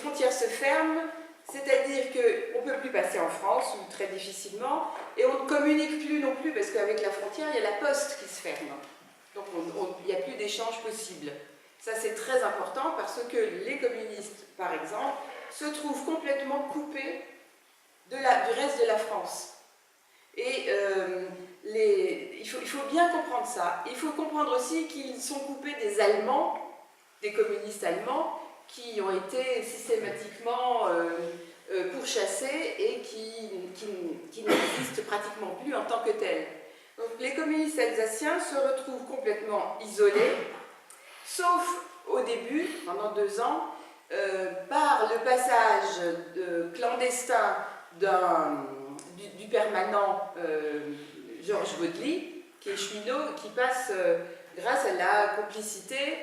frontières se ferment, c'est-à-dire qu'on ne peut plus passer en France, ou très difficilement, et on ne communique plus non plus, parce qu'avec la frontière, il y a la poste qui se ferme. Donc il n'y a plus d'échange possible. Ça, c'est très important, parce que les communistes, par exemple, se trouvent complètement coupés du reste de la France. Et il faut bien comprendre ça. Il faut comprendre aussi qu'ils sont coupés des Allemands, des communistes allemands, qui ont été systématiquement pourchassés et qui n'existent pratiquement plus en tant que tels. Donc les communistes alsaciens se retrouvent complètement isolés, sauf au début, pendant 2 ans, par le passage clandestin du permanent Georges Baudely, qui est cheminot, qui passe grâce à la complicité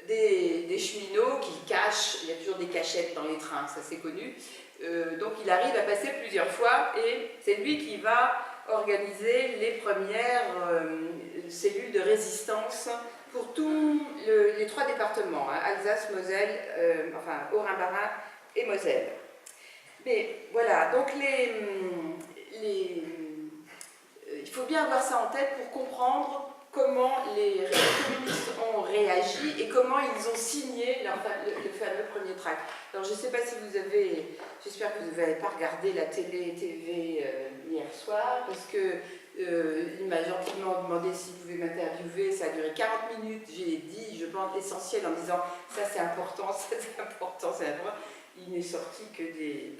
des cheminots qui cachent, il y a toujours des cachettes dans les trains, ça c'est connu, donc il arrive à passer plusieurs fois et c'est lui qui va organiser les premières cellules de résistance pour tous les 3 départements, hein, Alsace, Moselle, enfin Haut-Rhin-Bas-Rhin et Moselle. Mais voilà, donc il faut bien avoir ça en tête pour comprendre comment les communistes ont réagi et comment ils ont signé le fameux premier tract. Alors je ne sais pas si vous avez, j'espère que vous n'avez pas regardé la TV hier soir, parce que il m'a gentiment demandé s'il pouvait m'interviewer, ça a duré 40 minutes, j'ai dit, je pense, l'essentiel en disant ça c'est important, ça c'est important, c'est important. Il n'est sorti que des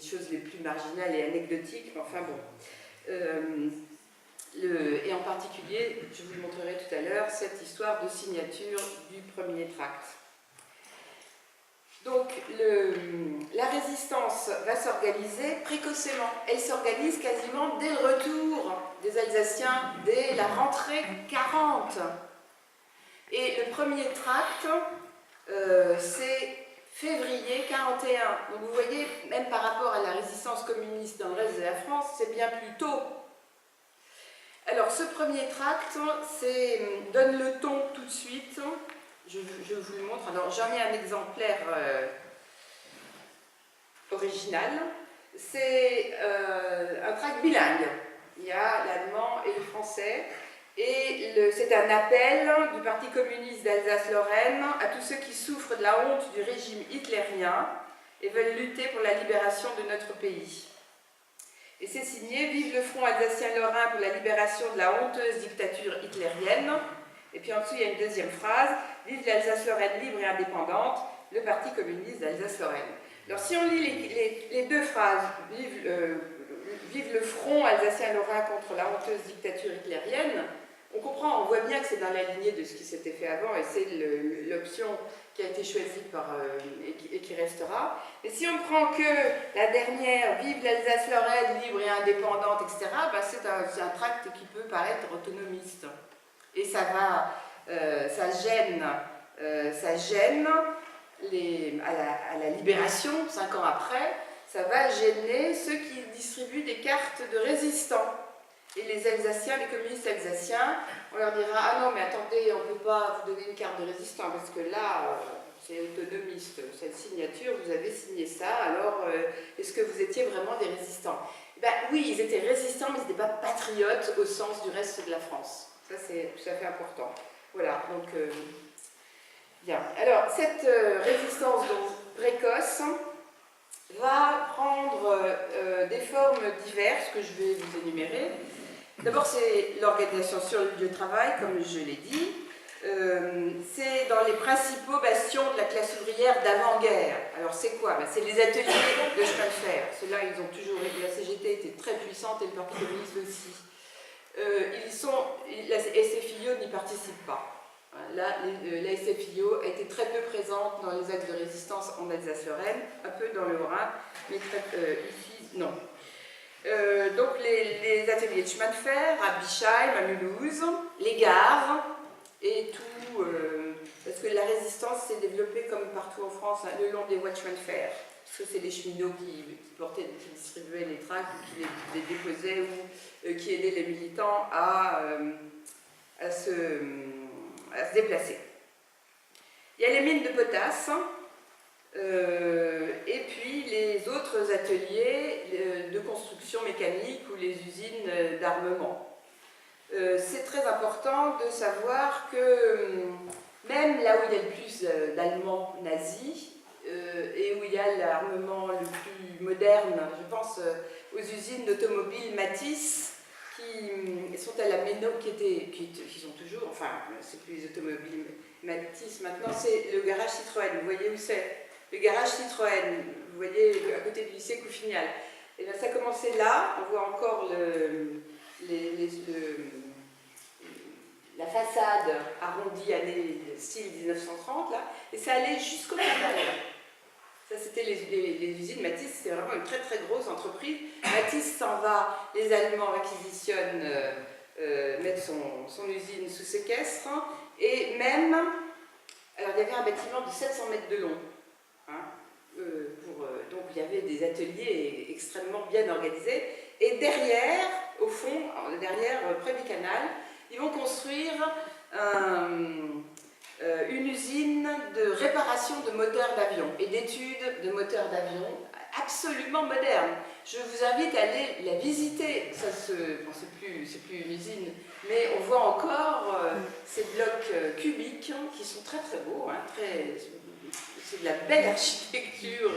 choses les plus marginales et anecdotiques, mais enfin bon. Et en particulier, je vous le montrerai tout à l'heure, cette histoire de signature du premier tract. Donc, la résistance va s'organiser précocement. Elle s'organise quasiment dès le retour des Alsaciens, dès la rentrée 40. Et le premier tract, c'est février 41. Donc vous voyez, même par rapport à la résistance communiste dans le reste de la France, c'est bien plus tôt. Alors, ce premier tract donne le ton tout de suite. Je vous le montre. Alors, j'en ai un exemplaire original. C'est un tract bilingue. Il y a l'allemand et le français. Et c'est un appel du Parti communiste d'Alsace-Lorraine à tous ceux qui souffrent de la honte du régime hitlérien et veulent lutter pour la libération de notre pays. Et c'est signé « Vive le front alsacien-lorrain pour la libération de la honteuse dictature hitlérienne ». Et puis en dessous, il y a une deuxième phrase « Vive l'Alsace-Lorraine libre et indépendante, le Parti communiste d'Alsace-Lorraine ». Alors si on lit les 2 phrases « Vive le front alsacien-lorrain contre la honteuse dictature hitlérienne », on comprend, on voit bien que c'est dans la lignée de ce qui s'était fait avant et c'est l'option qui a été choisie et qui restera. Et si on ne prend que la dernière, Vive l'Alsace-Lorraine libre et indépendante, etc., ben c'est un tract qui peut paraître autonomiste. Et ça gêne à la libération, 5 ans après, ça va gêner ceux qui distribuent des cartes de résistants. Et les Alsaciens, les communistes alsaciens, on leur dira « Ah non, mais attendez, on ne peut pas vous donner une carte de résistant, parce que là, c'est autonomiste, cette signature, vous avez signé ça, alors est-ce que vous étiez vraiment des résistants ?» Ben oui, ils étaient résistants, mais ils n'étaient pas patriotes au sens du reste de la France. Ça, c'est tout à fait important. Voilà, donc, bien. Alors, cette résistance donc, précoce va prendre des formes diverses que je vais vous énumérer. D'abord, c'est l'organisation sur le lieu de travail, comme je l'ai dit. C'est dans les principaux bastions de la classe ouvrière d'avant-guerre. Alors, c'est quoi? Ben, c'est les ateliers de chemin de fer. Ceux-là, ils ont toujours... La CGT était très puissante et le Parti communiste aussi. La SFIO n'y participe pas. Là, la SFIO a été très peu présente dans les actes de résistance en Alsace-Lorraine, un peu dans le Haut-Rhin, mais ici, non. Donc les ateliers de chemin de fer à Bischheim, à Mulhouse, les gares et tout, parce que la résistance s'est développée comme partout en France, hein, le long des voies de chemin de fer. Parce que c'est les cheminots qui distribuaient les tracts, qui les déposaient ou qui aidaient les militants à se déplacer. Il y a les mines de potasse, Et puis les autres ateliers de construction mécanique ou les usines d'armement. C'est très important de savoir que même là où il y a le plus d'Allemands nazis et où il y a l'armement le plus moderne, je pense aux usines d'automobiles Matisse qui sont à la Méno, qui sont toujours, enfin c'est plus les automobiles Matisse maintenant, c'est le garage Citroën, vous voyez où c'est? Le garage Citroën, vous voyez à côté du lycée Couffignal. Et bien ça a commencé là, on voit encore la façade arrondie style 1930 là, et ça allait jusqu'au canal. Ça c'était les usines Matisse, c'était vraiment une très très grosse entreprise. Matisse s'en va, les Allemands réquisitionnent, mettent son usine sous séquestre, et même, alors il y avait un bâtiment de 700 mètres de long. Donc il y avait des ateliers extrêmement bien organisés, et derrière, au fond, derrière, près du canal, ils vont construire une usine de réparation de moteurs d'avion et d'études de moteurs d'avion absolument moderne. Je vous invite à aller la visiter. Bon, c'est plus une usine, mais on voit encore ces blocs cubiques qui sont très très beaux, hein, c'est de la belle architecture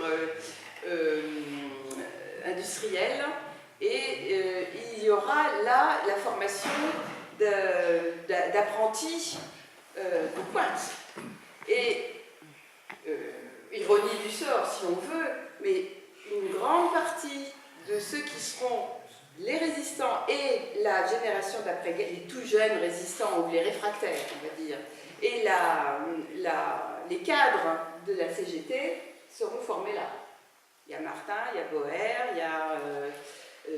industrielle, et il y aura là la formation d'apprentis de pointe. Et ironie du sort si on veut, mais une grande partie de ceux qui seront les résistants et la génération d'après-guerre, les tout jeunes résistants ou les réfractaires, on va dire, et les cadres de la CGT seront formés là. Il y a Martin, il y a Boer, il y a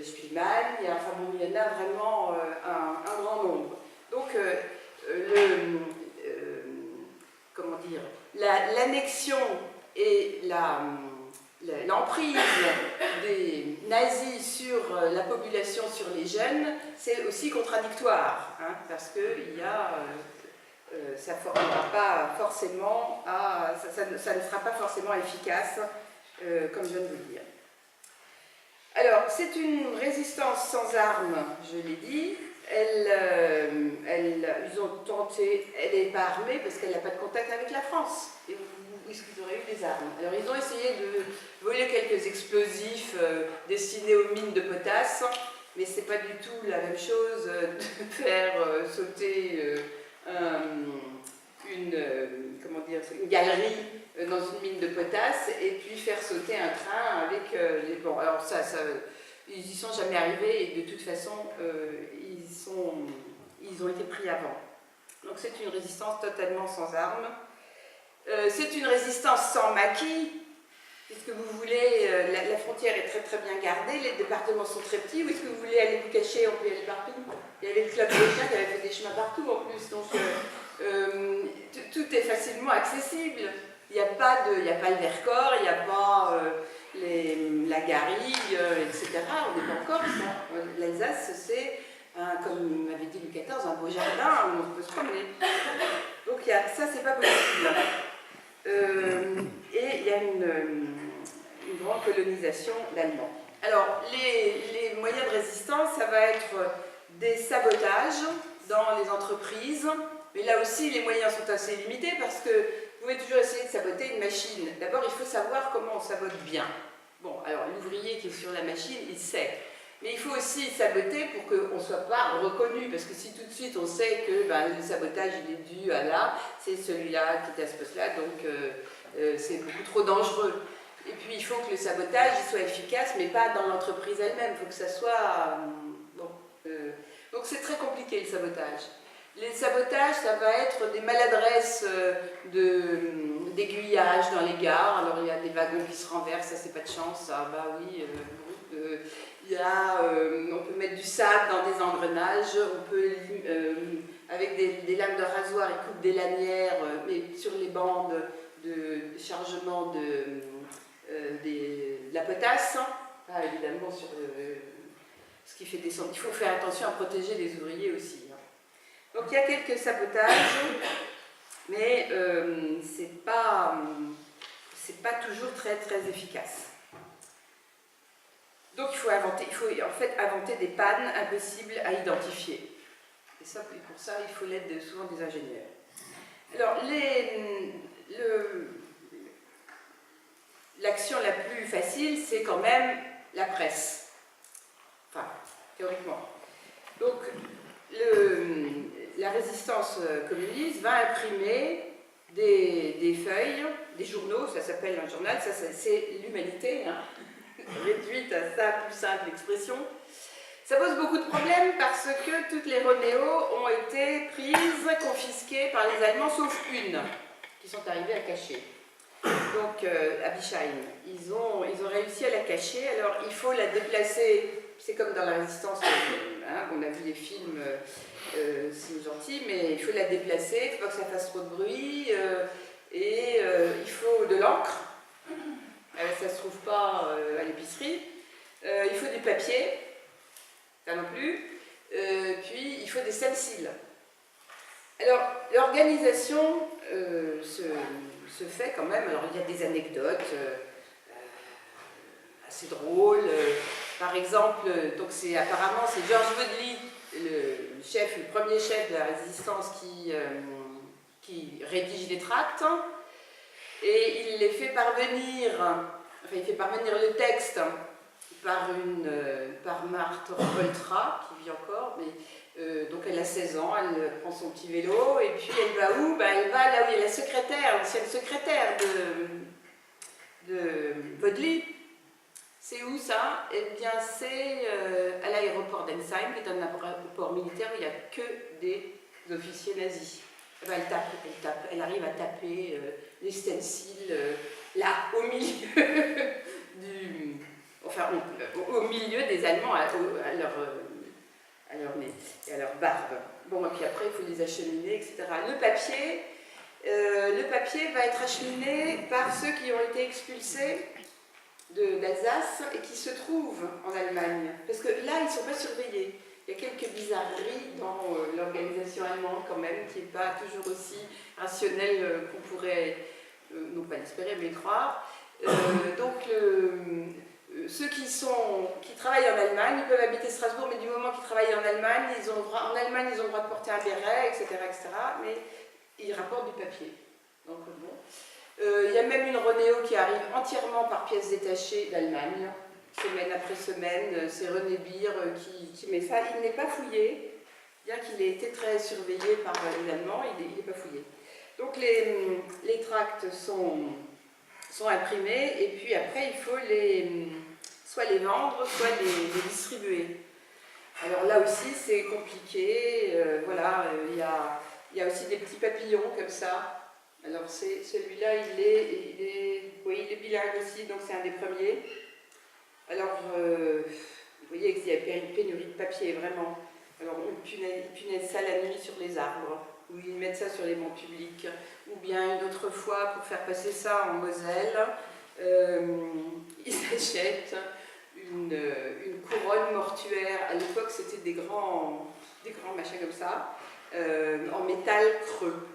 Spielmann, il y en a vraiment un grand nombre. Donc, comment dire, l'annexion et l'emprise des nazis sur la population, sur les jeunes, c'est aussi contradictoire, hein, parce que ça ne sera pas forcément efficace, comme je viens de vous le dire. Alors, c'est une résistance sans armes, je l'ai dit. Ils ont tenté, elle n'est pas armée parce qu'elle n'a pas de contact avec la France. Et où est-ce qu'ils auraient eu des armes? Alors, ils ont essayé de voler quelques explosifs destinés aux mines de potasse, mais c'est pas du tout la même chose de faire sauter une galerie dans une mine de potasse et puis faire sauter un train avec les... Bon, alors ils y sont jamais arrivés et de toute façon, ils ont été pris avant. Donc c'est une résistance totalement sans armes. C'est une résistance sans maquis, puisque vous voulez... la frontière est très très bien gardée, les départements sont très petits. Où est-ce que vous voulez aller vous cacher? On peut y aller partout. Il y avait le club des chiens qui avait fait des chemins partout en plus. Donc tout est facilement accessible. Il n'y a pas le Vercors, il n'y a pas la Garrigue, etc. On n'est pas en Corse. Hein. L'Alsace, c'est, comme m'avait dit Louis XIV, un beau jardin où on peut se promener. Donc ça, c'est pas possible. Et il y a une grande colonisation d'Allemands. Alors, les moyens de résistance, ça va être des sabotages dans les entreprises. Mais là aussi, les moyens sont assez limités parce que vous pouvez toujours essayer de saboter une machine. D'abord, il faut savoir comment on sabote bien. Bon, alors l'ouvrier qui est sur la machine, il sait. Mais il faut aussi saboter pour qu'on ne soit pas reconnu. Parce que si tout de suite on sait que le sabotage il est dû à là, c'est celui-là qui est à ce poste-là, donc c'est beaucoup trop dangereux. Et puis il faut que le sabotage soit efficace, mais pas dans l'entreprise elle-même. Il faut que ça soit... donc c'est très compliqué le sabotage. Les sabotages, ça va être des maladresses d'aiguillage dans les gares. Alors il y a des wagons qui se renversent, ça c'est pas de chance, ça, bah oui. On peut mettre du sable dans des engrenages, on peut, avec des lames de rasoir, ils coupent des lanières, mais sur les bandes de chargement de la potasse, évidemment sur ce qui fait descendre. Il faut faire attention à protéger les ouvriers aussi. Donc il y a quelques sabotages, mais c'est pas toujours très très efficace. Donc il faut en fait inventer des pannes impossibles à identifier. Et pour ça, il faut l'aide souvent des ingénieurs. Alors, l'action la plus facile, c'est quand même la presse. Enfin, théoriquement. Donc, la résistance communiste va imprimer des feuilles, des journaux, ça s'appelle un journal, ça c'est l'humanité, hein, réduite à sa plus simple expression. Ça pose beaucoup de problèmes parce que toutes les Ronéo ont été prises, confisquées par les Allemands, sauf une, qui sont arrivés à cacher. Donc, à Bischheim, ils ont réussi à la cacher, alors il faut la déplacer, c'est comme dans la résistance, hein, on a vu les films, c'est gentil, mais il faut la déplacer, il ne faut pas que ça fasse trop de bruit, et il faut de l'encre, ça ne se trouve pas à l'épicerie, il faut du papier, ça non plus, puis il faut des stencils. Alors, l'organisation se fait quand même, alors il y a des anecdotes assez drôles, par exemple, donc apparemment c'est Georges Vodely, le premier chef de la résistance qui rédige les tracts, et il les fait parvenir, il fait parvenir le texte par Marthe Poltra, qui vit encore, mais donc elle a 16 ans, elle prend son petit vélo, et puis elle va où? Elle va là où il y a la secrétaire, l'ancienne secrétaire de Vodely. C'est où ça? Eh bien c'est à l'aéroport d'Ensheim, qui est un aéroport militaire où il n'y a que des officiers nazis. Elle arrive à taper les stencils là, au milieu au milieu des Allemands, à leur nez et à leur barbe. Bon, et puis après, il faut les acheminer, etc. Le papier va être acheminé par ceux qui ont été expulsés d'Alsace et qui se trouvent en Allemagne. Parce que là, ils ne sont pas surveillés. Il y a quelques bizarreries dans l'organisation allemande quand même, qui n'est pas toujours aussi rationnelle qu'on pourrait, non pas l'espérer, mais croire. Donc, ceux qui travaillent en Allemagne, ils peuvent habiter Strasbourg, mais du moment qu'ils travaillent en Allemagne, ils ont le droit de porter un béret, etc., mais ils rapportent du papier. Donc, bon. Il y a même une Ronéo qui arrive entièrement par pièces détachées d'Allemagne, semaine après semaine. C'est René Beer qui met ça. Il n'est pas fouillé, bien qu'il ait été très surveillé par les Allemands, il n'est pas fouillé. Donc, les tracts sont imprimés, et puis après, il faut soit les vendre, soit les distribuer. Alors là aussi, c'est compliqué. Voilà, il y a aussi des petits papillons comme ça. Alors celui-là, il est bilingue aussi, donc c'est un des premiers. Alors, vous voyez qu'il y a une pénurie de papier, vraiment. Alors, ils punaisent ça la nuit sur les arbres, ou ils mettent ça sur les bancs publics, ou bien une autre fois, pour faire passer ça en Moselle, ils achètent une couronne mortuaire. À l'époque, c'était des grands machins comme ça, en métal creux.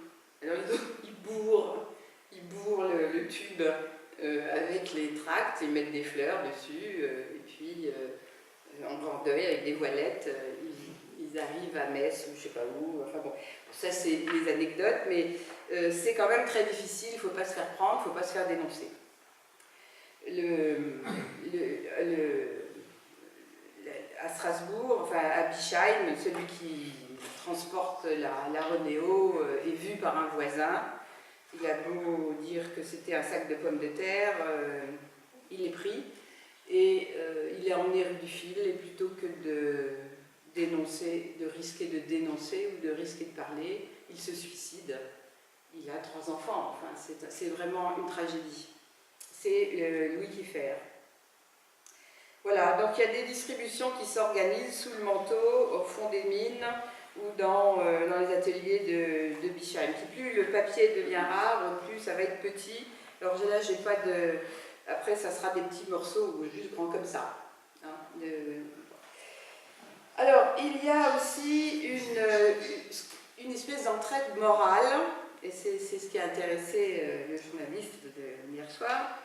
Alors, ils bourrent le tube avec les tracts, ils mettent des fleurs dessus, et puis en grand deuil, avec des voilettes, ils arrivent à Metz ou je sais pas où. Enfin bon, ça c'est les anecdotes, mais c'est quand même très difficile, il ne faut pas se faire prendre, il ne faut pas se faire dénoncer. À Strasbourg, enfin à Bischheim, celui qui transporte la Ronéo est vu par un voisin. Il a beau dire que c'était un sac de pommes de terre, il est pris et il est emmené rue du Fil, et plutôt que de risquer de dénoncer ou de risquer de parler, il se suicide. Il a 3 enfants, enfin c'est vraiment une tragédie. C'est Louis Kiefer. Voilà, donc il y a des distributions qui s'organisent sous le manteau, au fond des mines, ou dans les ateliers de Bischheim. Plus le papier devient rare, plus ça va être petit. Alors là, j'ai pas de... Après, ça sera des petits morceaux, juste grands comme ça. Hein, Alors, il y a aussi une espèce d'entraide morale, et c'est ce qui a intéressé le journaliste d'hier soir.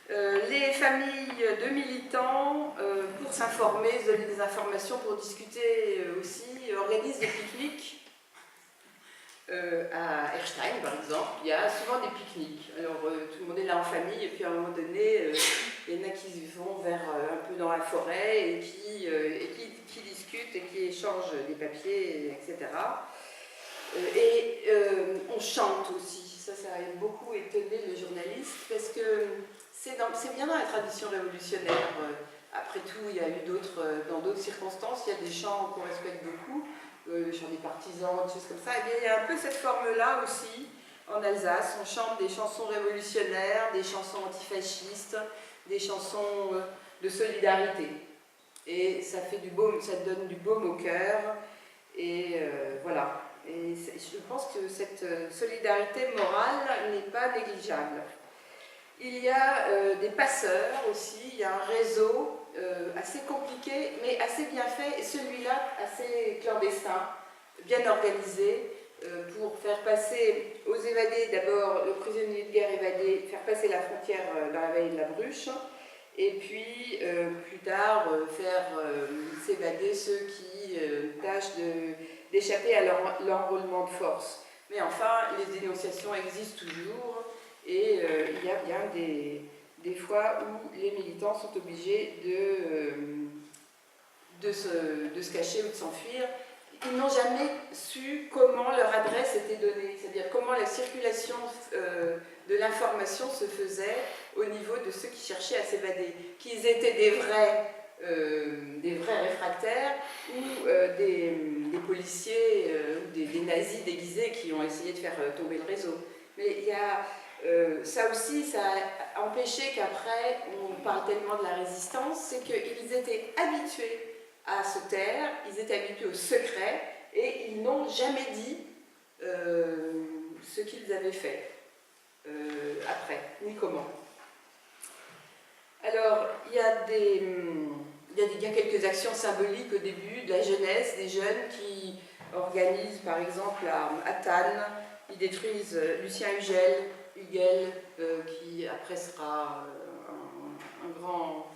Les familles de militants, pour s'informer, se donner des informations, pour discuter aussi, organisent des pique-niques. À Erstein, par exemple, il y a souvent des pique-niques. Alors, tout le monde est là en famille, et puis à un moment donné, il y en a qui vont vers un peu dans la forêt et qui discutent et qui échangent des papiers, etc. On chante aussi. Ça a beaucoup étonné les journalistes parce que c'est bien dans la tradition révolutionnaire. Après tout, il y a eu dans d'autres circonstances, il y a des chants qu'on respecte beaucoup, chants des partisans, des choses comme ça. Et bien, il y a un peu cette forme-là aussi en Alsace. On chante des chansons révolutionnaires, des chansons antifascistes, des chansons de solidarité. Et ça fait du baume, ça donne du baume au cœur. Et voilà. Et je pense que cette solidarité morale n'est pas négligeable. Il y a des passeurs aussi, il y a un réseau assez compliqué, mais assez bien fait, et celui-là assez clandestin, bien organisé, pour faire passer aux évadés, d'abord le prisonnier de guerre évadé, faire passer la frontière dans la vallée de la Bruche, et puis plus tard faire s'évader ceux qui tâchent d'échapper à l'enrôlement de force. Mais enfin, les dénonciations existent toujours, et il y a bien des fois où les militants sont obligés de se cacher ou de s'enfuir. Ils n'ont jamais su comment leur adresse était donnée, c'est-à-dire comment la circulation de l'information se faisait au niveau de ceux qui cherchaient à s'évader. Qu'ils étaient des vrais réfractaires ou des policiers ou des nazis déguisés qui ont essayé de faire tomber le réseau. Mais il y a ça aussi, ça a empêché qu'après on parle tellement de la résistance, c'est qu'ils étaient habitués à se taire, ils étaient habitués au secret et ils n'ont jamais dit ce qu'ils avaient fait après, ni comment. Alors, il y a quelques actions symboliques au début de la jeunesse, des jeunes qui organisent, par exemple, à Thann, ils détruisent Lucien Hugel, qui après sera un grand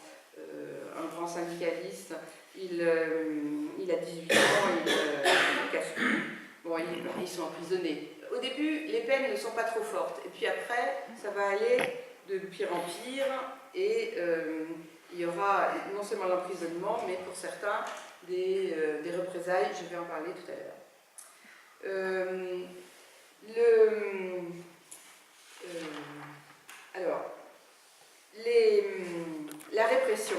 syndicaliste. Il a 18 ans, il casse tout. Bon, ils sont emprisonnés. Au début, les peines ne sont pas trop fortes. Et puis après, ça va aller de pire en pire. Et il y aura non seulement l'emprisonnement, mais pour certains, des représailles. Je vais en parler tout à l'heure. Alors, la répression.